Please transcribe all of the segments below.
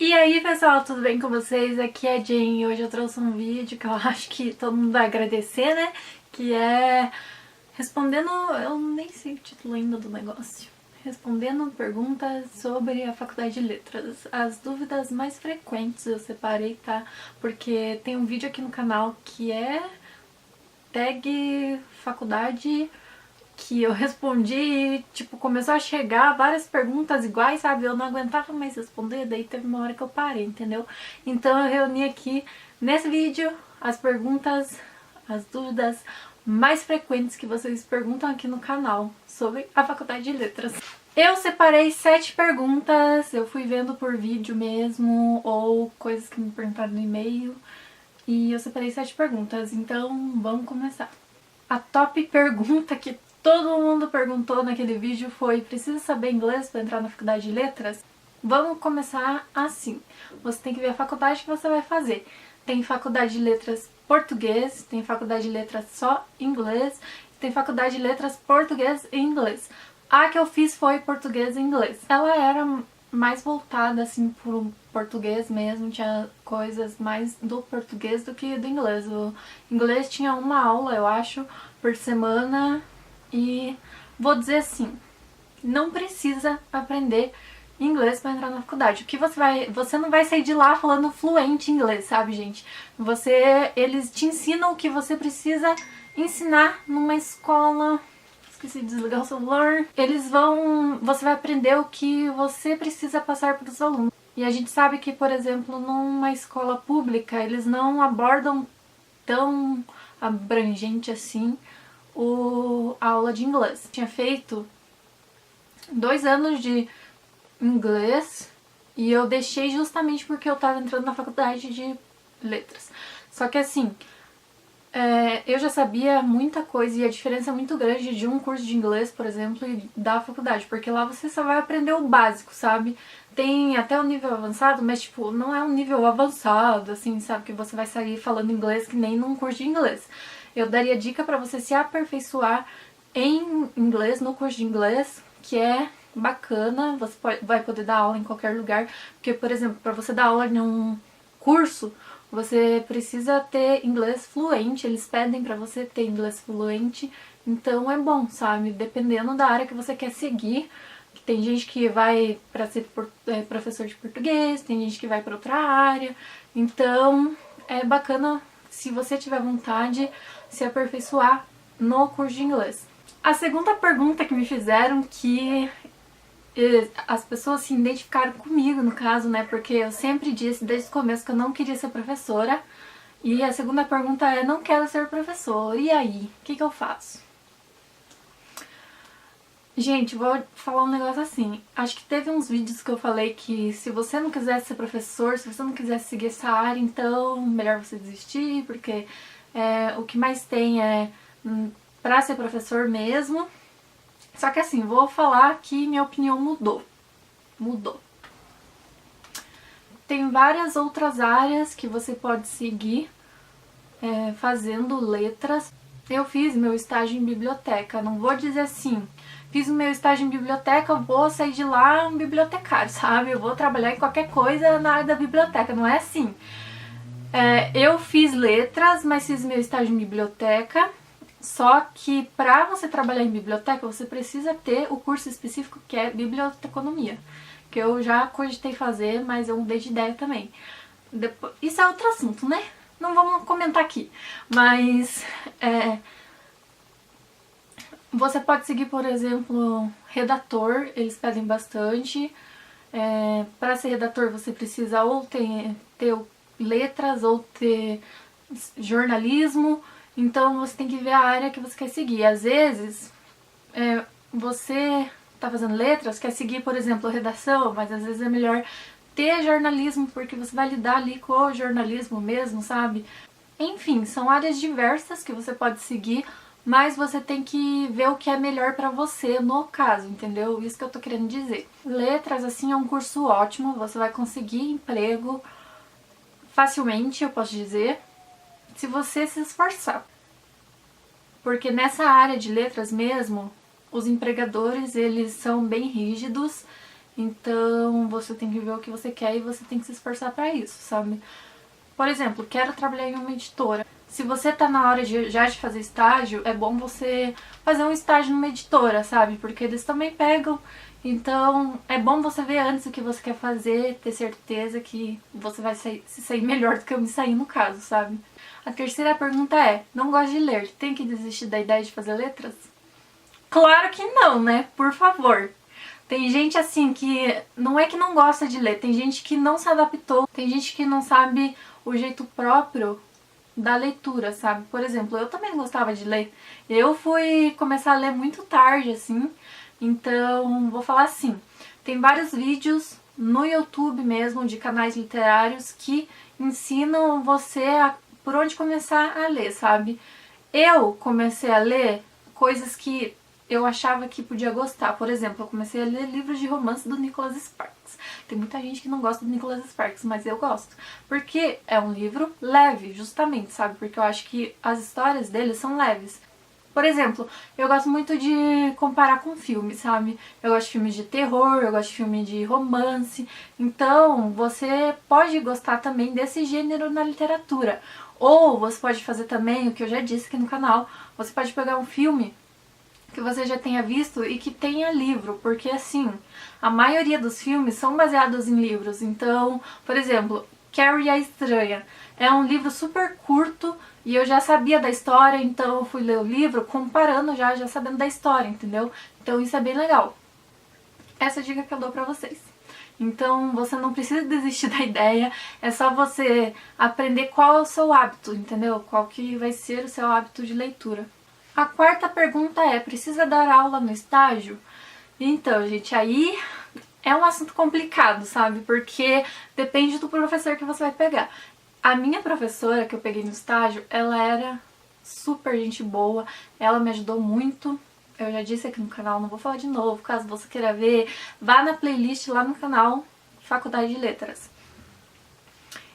E aí pessoal, tudo bem com vocês? Aqui é a Jane e hoje eu trouxe um vídeo que eu acho que todo mundo vai agradecer, né? Que é respondendo, eu nem sei o título ainda do negócio. Respondendo perguntas sobre a Faculdade de Letras. As dúvidas mais frequentes eu separei, tá? Porque tem um vídeo aqui no canal que é tag faculdade que eu respondi e, tipo, começou a chegar várias perguntas iguais, sabe? Eu não aguentava mais responder, daí teve uma hora que eu parei, entendeu? Então eu reuni aqui, nesse vídeo, as perguntas, as dúvidas mais frequentes que vocês perguntam aqui no canal sobre a Faculdade de Letras. Eu separei 7 perguntas, eu fui vendo por vídeo mesmo, ou coisas que me perguntaram no e-mail, e eu separei 7 perguntas, então vamos começar. A top pergunta que todo mundo perguntou naquele vídeo foi: precisa saber inglês para entrar na faculdade de letras? Vamos começar assim. Você tem que ver a faculdade que você vai fazer. Tem faculdade de letras português, tem faculdade de letras só inglês, tem faculdade de letras português e inglês. A que eu fiz foi português e inglês. Ela era mais voltada assim pro português mesmo, tinha coisas mais do português do que do inglês. O inglês tinha uma aula, eu acho, por semana. E vou dizer assim, não precisa aprender inglês para entrar na faculdade. O que você não vai sair de lá falando fluente inglês, sabe, gente? Eles te ensinam o que você precisa ensinar numa escola. Esqueci de desligar o celular. Você vai aprender o que você precisa passar para os alunos. E a gente sabe que, por exemplo, numa escola pública, eles não abordam tão abrangente assim a aula de inglês. Eu tinha feito 2 anos de inglês e eu deixei justamente porque eu tava entrando na faculdade de letras. Só que assim, eu já sabia muita coisa e a diferença é muito grande de um curso de inglês, por exemplo, e da faculdade, porque lá você só vai aprender o básico, sabe? Tem até o nível avançado, mas tipo, não é um nível avançado, assim, sabe? Que você vai sair falando inglês que nem num curso de inglês. Eu daria dica pra você se aperfeiçoar em inglês, no curso de inglês, que é bacana, você vai poder dar aula em qualquer lugar, porque, por exemplo, pra você dar aula em um curso, você precisa ter inglês fluente, eles pedem pra você ter inglês fluente, então é bom, sabe? Dependendo da área que você quer seguir. Tem gente que vai pra ser professor de português, tem gente que vai pra outra área, então é bacana se você tiver vontade se aperfeiçoar no curso de inglês. A segunda pergunta que me fizeram, que as pessoas se identificaram comigo, no caso, né? Porque eu sempre disse desde o começo que eu não queria ser professora. E a segunda pergunta é: não quero ser professor, e aí? O que eu faço? Gente, vou falar um negócio assim. Acho que teve uns vídeos que eu falei que se você não quisesse ser professor, se você não quisesse seguir essa área, então melhor você desistir, porque o que mais tem é pra ser professor mesmo. Só que assim, vou falar que minha opinião mudou. Mudou. Tem várias outras áreas que você pode seguir fazendo letras. Eu fiz meu estágio em biblioteca, não vou dizer assim, fiz o meu estágio em biblioteca, eu vou sair de lá um bibliotecário, sabe? Eu vou trabalhar em qualquer coisa na área da biblioteca, não é assim. Eu fiz letras, mas fiz meu estágio em biblioteca, só que pra você trabalhar em biblioteca, você precisa ter o curso específico que é biblioteconomia, que eu já cogitei fazer, mas eu mudei de ideia também. Isso é outro assunto, né? Não vamos comentar aqui, mas você pode seguir, por exemplo, redator, eles pedem bastante. Para ser redator você precisa ou ter letras ou ter jornalismo, então você tem que ver a área que você quer seguir. Às vezes você tá fazendo letras, quer seguir, por exemplo, redação, mas às vezes é melhor ter jornalismo, porque você vai lidar ali com o jornalismo mesmo, sabe? Enfim, são áreas diversas que você pode seguir, mas você tem que ver o que é melhor pra você no caso, entendeu? Isso que eu tô querendo dizer. Letras, assim, é um curso ótimo, você vai conseguir emprego facilmente, eu posso dizer, se você se esforçar. Porque nessa área de letras mesmo, os empregadores, eles são bem rígidos, Então você tem que ver o que você quer e você tem que se esforçar pra isso, sabe? Por exemplo, quero trabalhar em uma editora. Se você tá na hora já de fazer estágio, é bom você fazer um estágio numa editora, sabe? Porque eles também pegam. Então, é bom você ver antes o que você quer fazer, ter certeza que você vai se sair melhor do que eu me saí no caso, sabe? A terceira pergunta é, não gosto de ler, tem que desistir da ideia de fazer letras? Claro que não, né? Por favor. Tem gente assim que não é que não gosta de ler, tem gente que não se adaptou, tem gente que não sabe o jeito próprio da leitura, sabe? Por exemplo, eu também gostava de ler. Eu fui começar a ler muito tarde, assim, então vou falar assim, tem vários vídeos no YouTube mesmo, de canais literários, que ensinam você por onde começar a ler, sabe? Eu comecei a ler coisas que eu achava que podia gostar. Por exemplo, eu comecei a ler livros de romance do Nicholas Sparks. Tem muita gente que não gosta do Nicholas Sparks, mas eu gosto. Porque é um livro leve, justamente, sabe? Porque eu acho que as histórias dele são leves. Por exemplo, eu gosto muito de comparar com filmes, sabe? Eu gosto de filmes de terror, eu gosto de filme de romance. Então, você pode gostar também desse gênero na literatura. Ou você pode fazer também, o que eu já disse aqui no canal, você pode pegar um filme que você já tenha visto e que tenha livro, porque assim, a maioria dos filmes são baseados em livros. Então, por exemplo, Carrie a Estranha é um livro super curto e eu já sabia da história, então eu fui ler o livro comparando já sabendo da história, entendeu? Então isso é bem legal. Essa é a dica que eu dou pra vocês. Então você não precisa desistir da ideia, é só você aprender qual é o seu hábito, entendeu? Qual que vai ser o seu hábito de leitura. A quarta pergunta é, precisa dar aula no estágio? Então, gente, aí é um assunto complicado, sabe? Porque depende do professor que você vai pegar. A minha professora que eu peguei no estágio, ela era super gente boa, ela me ajudou muito. Eu já disse aqui no canal, não vou falar de novo, caso você queira ver, vá na playlist lá no canal Faculdade de Letras.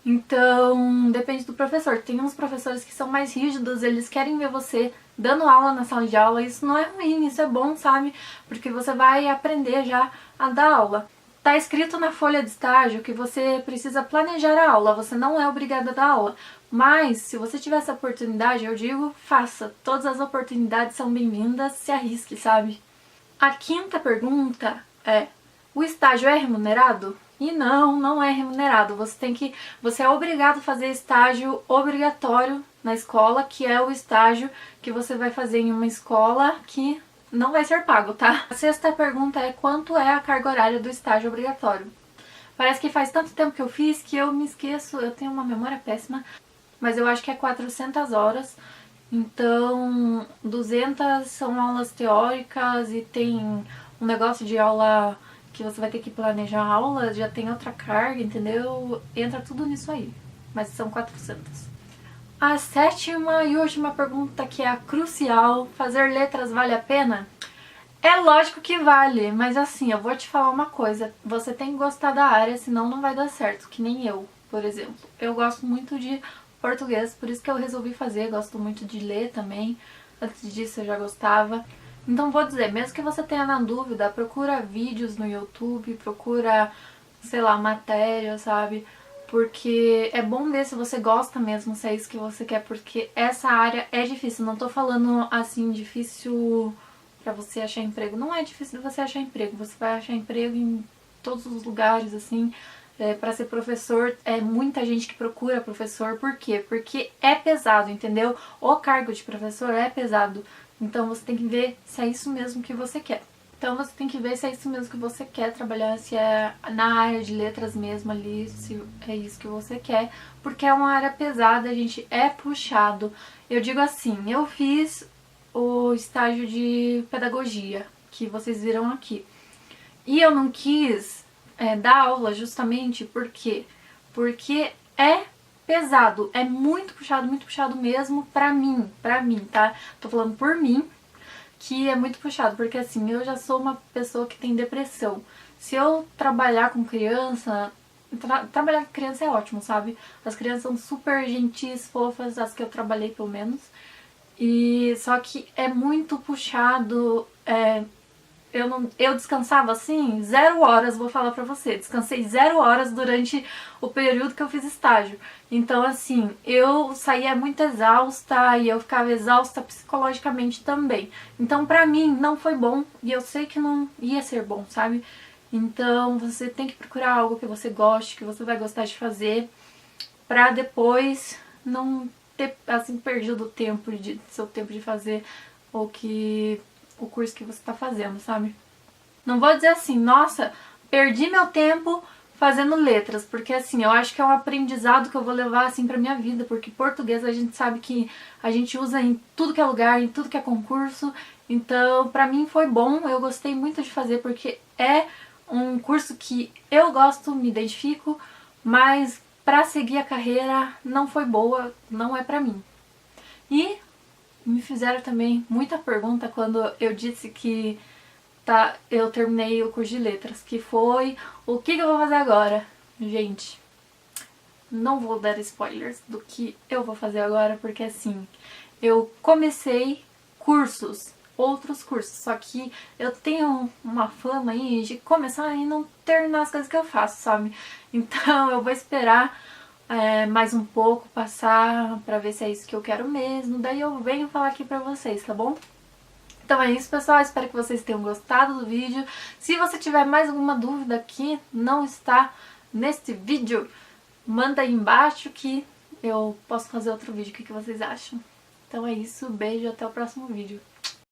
Então, depende do professor. Tem uns professores que são mais rígidos, eles querem ver você dando aula na sala de aula. Isso não é ruim, isso é bom, sabe? Porque você vai aprender já a dar aula. Tá escrito na folha de estágio que você precisa planejar a aula, você não é obrigada a dar aula. Mas, se você tiver essa oportunidade, eu digo, faça. Todas as oportunidades são bem-vindas, se arrisque, sabe? A quinta pergunta é, o estágio é remunerado? E não, não é remunerado. Você é obrigado a fazer estágio obrigatório na escola, que é o estágio que você vai fazer em uma escola que não vai ser pago, tá? A sexta pergunta é quanto é a carga horária do estágio obrigatório? Parece que faz tanto tempo que eu fiz que eu me esqueço, eu tenho uma memória péssima, mas eu acho que é 400 horas. Então, 200 são aulas teóricas e tem um negócio de aula que você vai ter que planejar a aula, já tem outra carga, entendeu? Entra tudo nisso aí, mas são 400. A sétima e última pergunta, que é a crucial, fazer letras vale a pena? É lógico que vale, mas assim, eu vou te falar uma coisa, você tem que gostar da área, senão não vai dar certo, que nem eu, por exemplo. Eu gosto muito de português, por isso que eu resolvi fazer, gosto muito de ler também, antes disso eu já gostava. Então vou dizer, mesmo que você tenha na dúvida, procura vídeos no YouTube, procura, sei lá, matéria, sabe? Porque é bom ver se você gosta mesmo, se é isso que você quer, porque essa área é difícil. Não tô falando assim, difícil pra você achar emprego. Não é difícil de você achar emprego, você vai achar emprego em todos os lugares, assim. Pra ser professor, é muita gente que procura professor. Por quê? Porque é pesado, entendeu? O cargo de professor é pesado. Então você tem que ver se é isso mesmo que você quer. Então você tem que ver se é isso mesmo que você quer trabalhar, se é na área de letras mesmo ali, se é isso que você quer. Porque é uma área pesada, a gente é puxado. Eu digo assim, eu fiz o estágio de pedagogia, que vocês viram aqui. E eu não quis dar aula justamente porque é pesado, é muito puxado mesmo pra mim, tá? Tô falando por mim, que é muito puxado, porque assim, eu já sou uma pessoa que tem depressão. Se eu trabalhar com criança, trabalhar com criança é ótimo, sabe? As crianças são super gentis, fofas, as que eu trabalhei pelo menos. E só que é muito puxado, eu descansava assim 0 horas, vou falar pra você. Descansei 0 horas durante o período que eu fiz estágio. Então, assim, eu saía muito exausta e eu ficava exausta psicologicamente também. Então, pra mim, não foi bom e eu sei que não ia ser bom, sabe? Então, você tem que procurar algo que você goste, que você vai gostar de fazer, pra depois não ter, assim, perdido o tempo seu tempo de fazer o curso que você tá fazendo, sabe? Não vou dizer assim, nossa, perdi meu tempo fazendo letras, porque assim, eu acho que é um aprendizado que eu vou levar assim pra minha vida, porque português a gente sabe que a gente usa em tudo que é lugar, em tudo que é concurso. Então, pra mim foi bom, eu gostei muito de fazer porque é um curso que eu gosto, me identifico, mas pra seguir a carreira não foi boa, não é pra mim. E me fizeram também muita pergunta quando eu disse que eu terminei o curso de letras, que foi o que eu vou fazer agora. Gente, não vou dar spoilers do que eu vou fazer agora, porque assim, eu comecei cursos, outros cursos, só que eu tenho uma fama aí de começar e não terminar as coisas que eu faço, sabe? Então eu vou esperar mais um pouco passar pra ver se é isso que eu quero mesmo, daí eu venho falar aqui pra vocês, tá bom? Então é isso, pessoal, espero que vocês tenham gostado do vídeo. Se você tiver mais alguma dúvida que não está neste vídeo, manda aí embaixo que eu posso fazer outro vídeo. O que vocês acham? Então é isso, beijo, até o próximo vídeo.